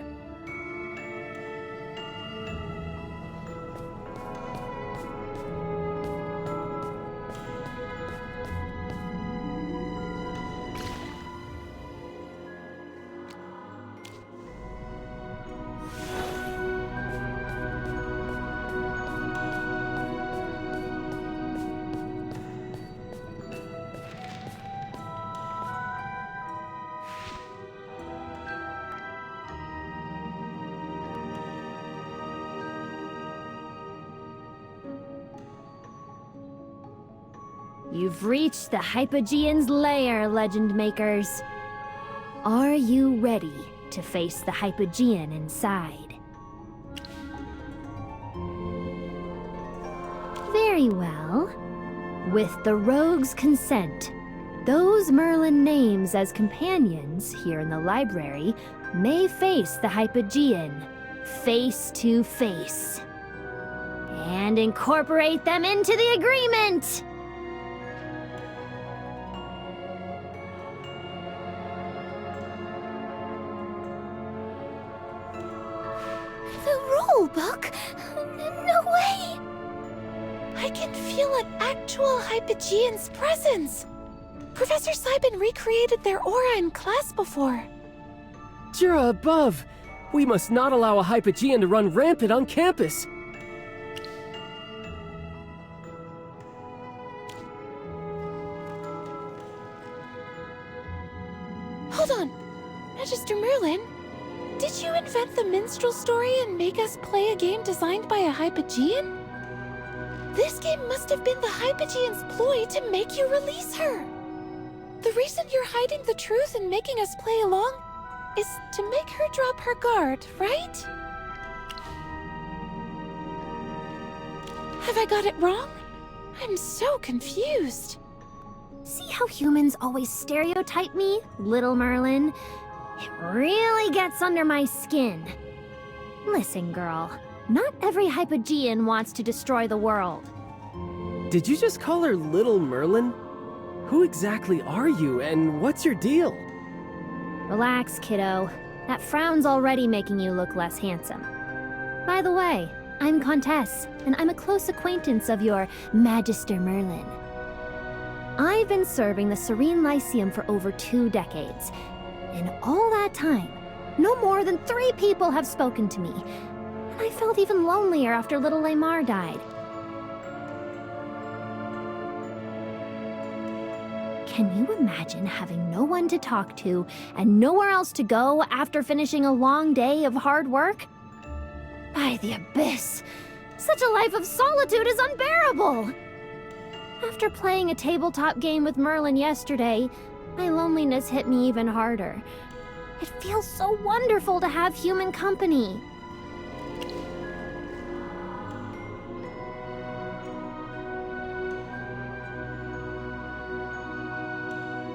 Speaker 1: You've reached the Hypogean's lair, Legend Makers. Are you ready to face the Hypogean inside? Very well. With the rogue's consent, those Merlin names as companions here in the library may face the Hypogean face to face. And incorporate them into the agreement!
Speaker 8: Book? No way! I can feel an actual Hypogean's presence. Professor Simon recreated their aura in class before.
Speaker 7: Jura above! We must not allow a Hypogean to run rampant on campus!
Speaker 8: Hold on. Magister Merlin, did you invent the minstrel story and make us play a game designed by a Hypogean? This game must have been the Hypogean's ploy to make you release her. The reason you're hiding the truth and making us play along is to make her drop her guard, right? Have I got it wrong? I'm so confused.
Speaker 1: See how humans always stereotype me, little Merlin? It really gets under my skin. Listen, girl. Not every Hypogean wants to destroy the world.
Speaker 7: Did you just call her Little Merlin? Who exactly are you, and what's your deal?
Speaker 1: Relax, kiddo. That frown's already making you look less handsome. By the way, I'm Comtesse, and I'm a close acquaintance of your Magister Merlin. I've been serving the Serene Lyceum for over 2 decades. In all that time, no more than 3 people have spoken to me. And I felt even lonelier after little Lamar died. Can you imagine having no one to talk to and nowhere else to go after finishing a long day of hard work? By the abyss! Such a life of solitude is unbearable! After playing a tabletop game with Merlin yesterday, my loneliness hit me even harder. It feels so wonderful to have human company.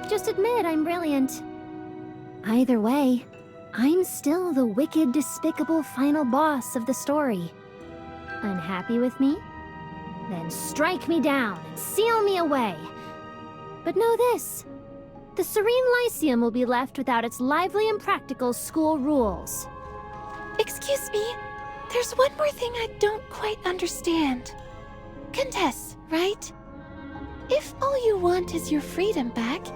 Speaker 1: Just admit I'm brilliant. Either way, I'm still the wicked, despicable final boss of the story. Unhappy with me? Then strike me down and seal me away. But know this. The Serene Lyceum will be left without its lively and practical school rules.
Speaker 8: Excuse me, there's one more thing I don't quite understand. Comtesse, right? If all you want is your freedom back,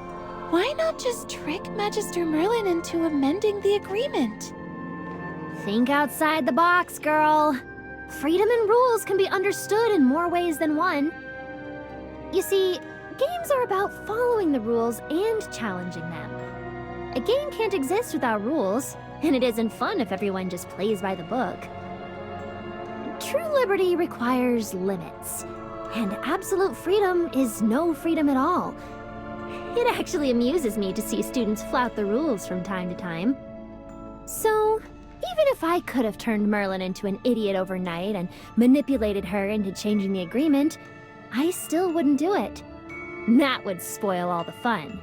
Speaker 8: why not just trick Magister Merlin into amending the agreement?
Speaker 1: Think outside the box, girl. Freedom and rules can be understood in more ways than one. You see, games are about following the rules and challenging them. A game can't exist without rules, and it isn't fun if everyone just plays by the book. True liberty requires limits, and absolute freedom is no freedom at all. It actually amuses me to see students flout the rules from time to time. So, even if I could have turned Merlin into an idiot overnight and manipulated her into changing the agreement, I still wouldn't do it. That would spoil all the fun.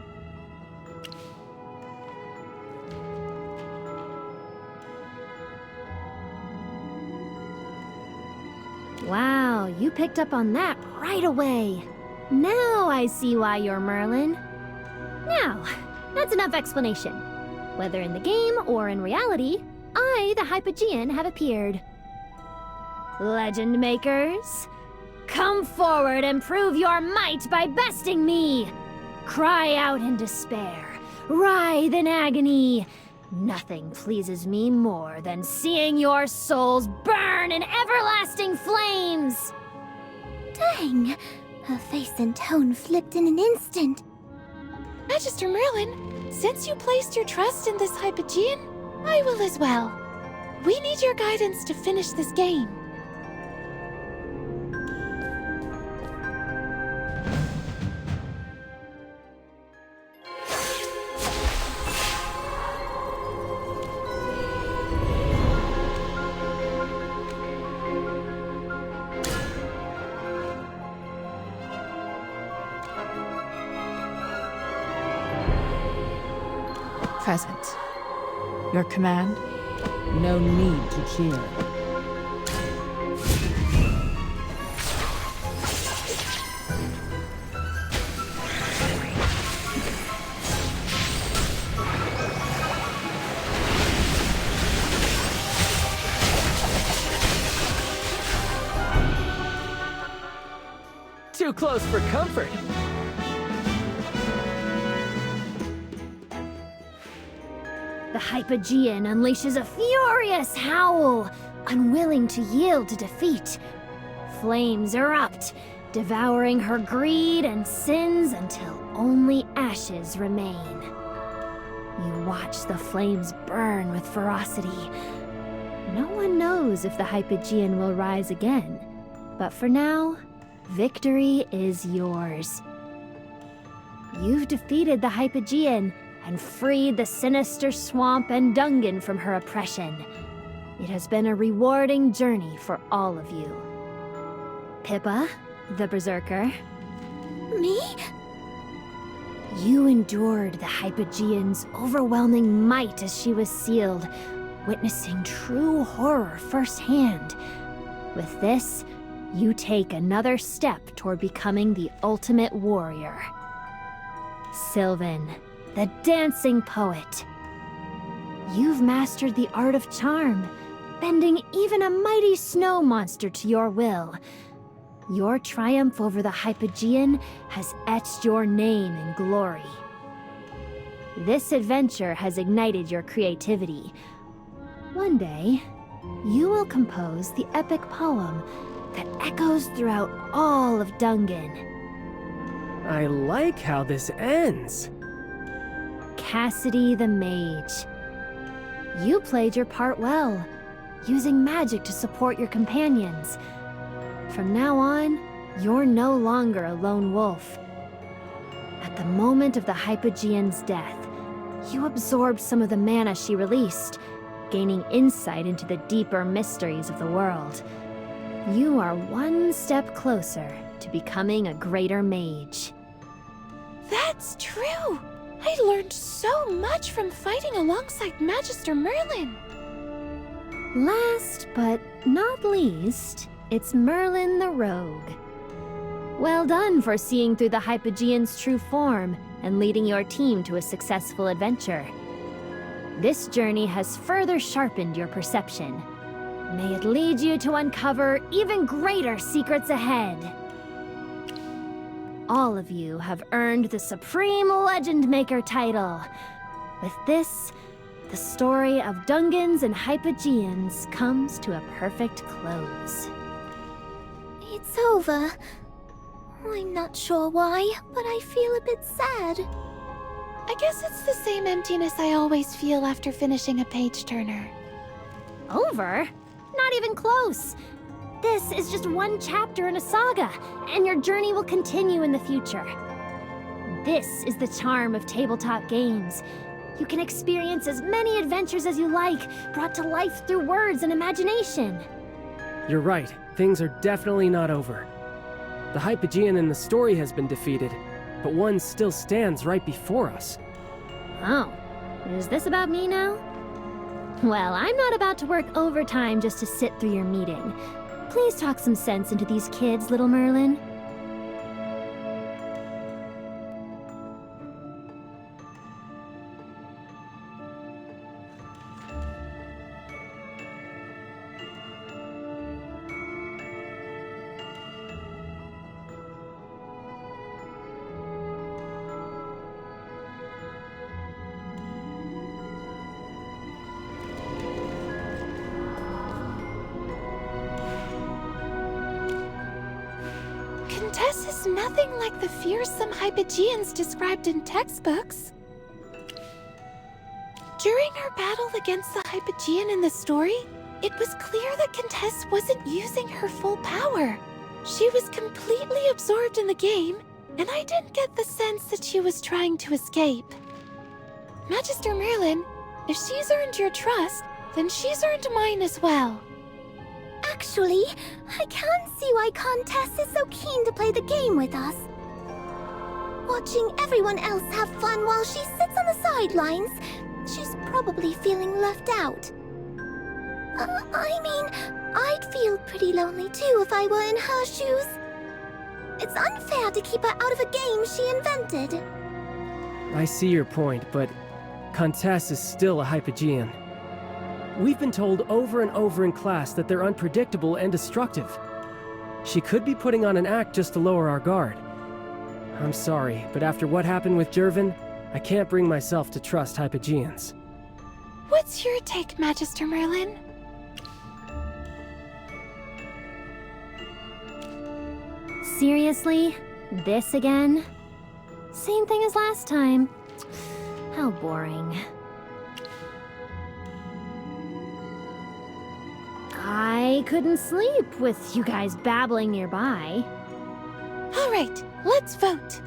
Speaker 1: Wow, you picked up on that right away. Now I see why you're Merlin. Now, that's enough explanation. Whether in the game or in reality, I, the Hypogean, have appeared. Legend makers, come forward and prove your might by besting me! Cry out in despair, writhe in agony. Nothing pleases me more than seeing your souls burn in everlasting flames!
Speaker 8: Dang! Her face and tone flipped in an instant. Magister Merlin, since you placed your trust in this Hypogean, I will as well. We need your guidance to finish this game.
Speaker 2: Present. Your command? No need to cheer.
Speaker 7: Too close for comfort.
Speaker 1: The Hypogean unleashes a furious howl, unwilling to yield to defeat. Flames erupt, devouring her greed and sins until only ashes remain. You watch the flames burn with ferocity. No one knows if the Hypogean will rise again, but for now, victory is yours. You've defeated the Hypogean and freed the sinister swamp and Dungan from her oppression. It has been a rewarding journey for all of you. Pippa, the Berserker.
Speaker 8: Me?
Speaker 1: You endured the Hypogean's overwhelming might as she was sealed, witnessing true horror firsthand. With this, you take another step toward becoming the ultimate warrior. Sylvan, the dancing poet. You've mastered the art of charm, bending even a mighty snow monster to your will. Your triumph over the Hypogean has etched your name in glory. This adventure has ignited your creativity. One day, you will compose the epic poem that echoes throughout all of Dungan.
Speaker 7: I like how this ends.
Speaker 1: Cassidy the Mage. You played your part well, using magic to support your companions. From now on, you're no longer a lone wolf. At the moment of the Hypogean's death, you absorbed some of the mana she released, gaining insight into the deeper mysteries of the world. You are one step closer to becoming a greater mage.
Speaker 8: That's true! I learned so much from fighting alongside Magister Merlin.
Speaker 1: Last but not least, it's Merlin the Rogue. Well done for seeing through the Hypogean's true form and leading your team to a successful adventure. This journey has further sharpened your perception. May it lead you to uncover even greater secrets ahead. All of you have earned the Supreme Legend Maker title. With this, the story of Dungans and Hypogeans comes to a perfect close.
Speaker 8: It's over. I'm not sure why, but I feel a bit sad. I guess it's the same emptiness I always feel after finishing a page-turner.
Speaker 1: Over? Not even close. This is just one chapter in a saga, and your journey will continue in the future. This is the charm of tabletop games. You can experience as many adventures as you like, brought to life through words and imagination.
Speaker 7: You're right. Things are definitely not over. The Hypogean in the story has been defeated, but one still stands right before us.
Speaker 1: Oh, is this about me now? Well, I'm not about to work overtime just to sit through your meeting. Please talk some sense into these kids, little Merlin.
Speaker 8: Contess is nothing like the fearsome Hypogeans described in textbooks. During her battle against the Hypogean in the story, it was clear that Contess wasn't using her full power. She was completely absorbed in the game, and I didn't get the sense that she was trying to escape. Magister Merlin, if she's earned your trust, then she's earned mine as well. Actually, I can't see why Contess is so keen to play the game with us. Watching everyone else have fun while she sits on the sidelines, she's probably feeling left out. I mean, I'd feel pretty lonely too if I were in her shoes. It's unfair to keep her out of a game she invented.
Speaker 7: I see your point, but Contess is still a Hypogean. We've been told over and over in class that they're unpredictable and destructive. She could be putting on an act just to lower our guard. I'm sorry, but after what happened with Jervin, I can't bring myself to trust Hypogeans.
Speaker 8: What's your take, Magister Merlin?
Speaker 1: Seriously? This again? Same thing as last time. How boring. I couldn't sleep with you guys babbling nearby.
Speaker 8: All right, let's vote.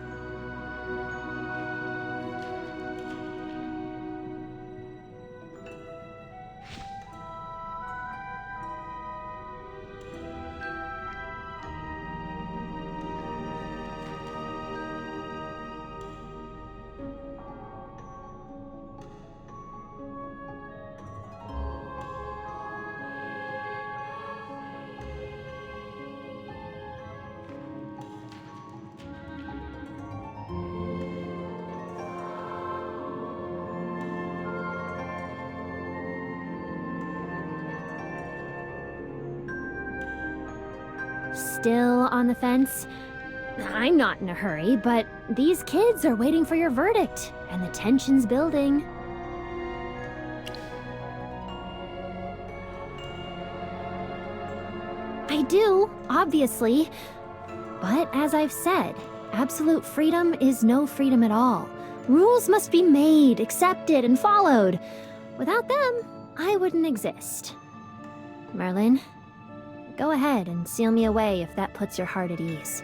Speaker 1: Still on the fence? I'm not in a hurry, but these kids are waiting for your verdict, and the tension's building. I do, obviously. But as I've said, absolute freedom is no freedom at all. Rules must be made, accepted, and followed. Without them, I wouldn't exist. Merlin, go ahead and seal me away if that puts your heart at ease.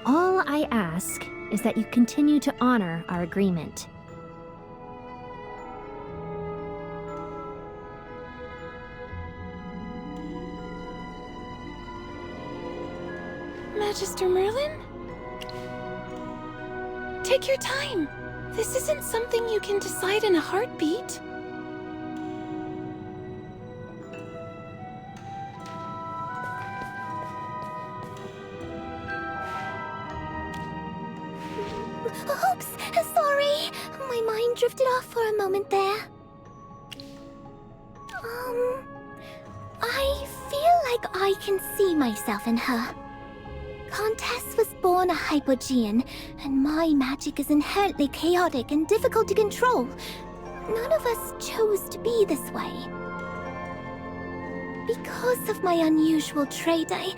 Speaker 1: All I ask is that you continue to honor our agreement.
Speaker 8: Magister Merlin? Take your time. This isn't something you can decide in a heartbeat. Oops, sorry. My mind drifted off for a moment there. I feel like I can see myself in her. Contessa was born a Hypogean, and my magic is inherently chaotic and difficult to control. None of us chose to be this way. Because of my unusual trait, I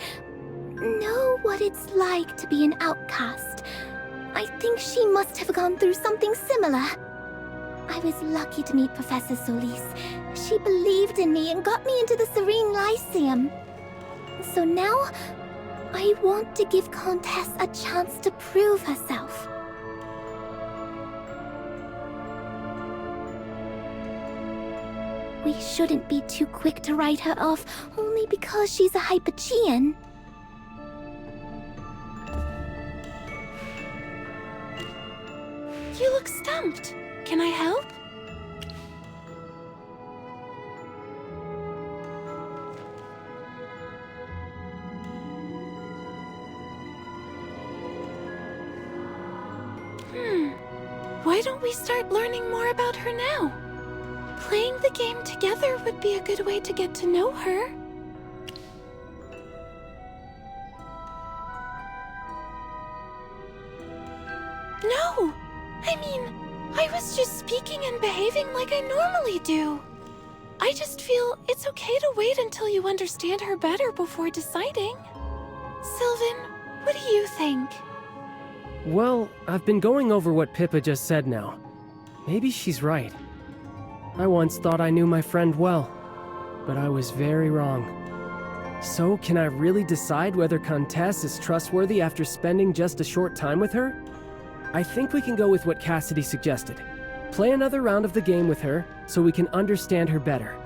Speaker 8: know what it's like to be an outcast. I think she must have gone through something similar. I was lucky to meet Professor Solis. She believed in me and got me into the Serene Lyceum. So now, I want to give Contessa a chance to prove herself. We shouldn't be too quick to write her off only because she's a Hypogean.
Speaker 10: You look stumped. Can I help? Why don't we start learning more about her now? Playing the game together would be a good way to get to know her. No! I mean, I was just speaking and behaving like I normally do. I just feel it's okay to wait until you understand her better before deciding. Sylvan, what do you think?
Speaker 7: Well, I've been going over what Pippa just said now. Maybe she's right. I once thought I knew my friend well, but I was very wrong. So, can I really decide whether Contessa is trustworthy after spending just a short time with her? I think we can go with what Cassidy suggested. Play another round of the game with her, so we can understand her better.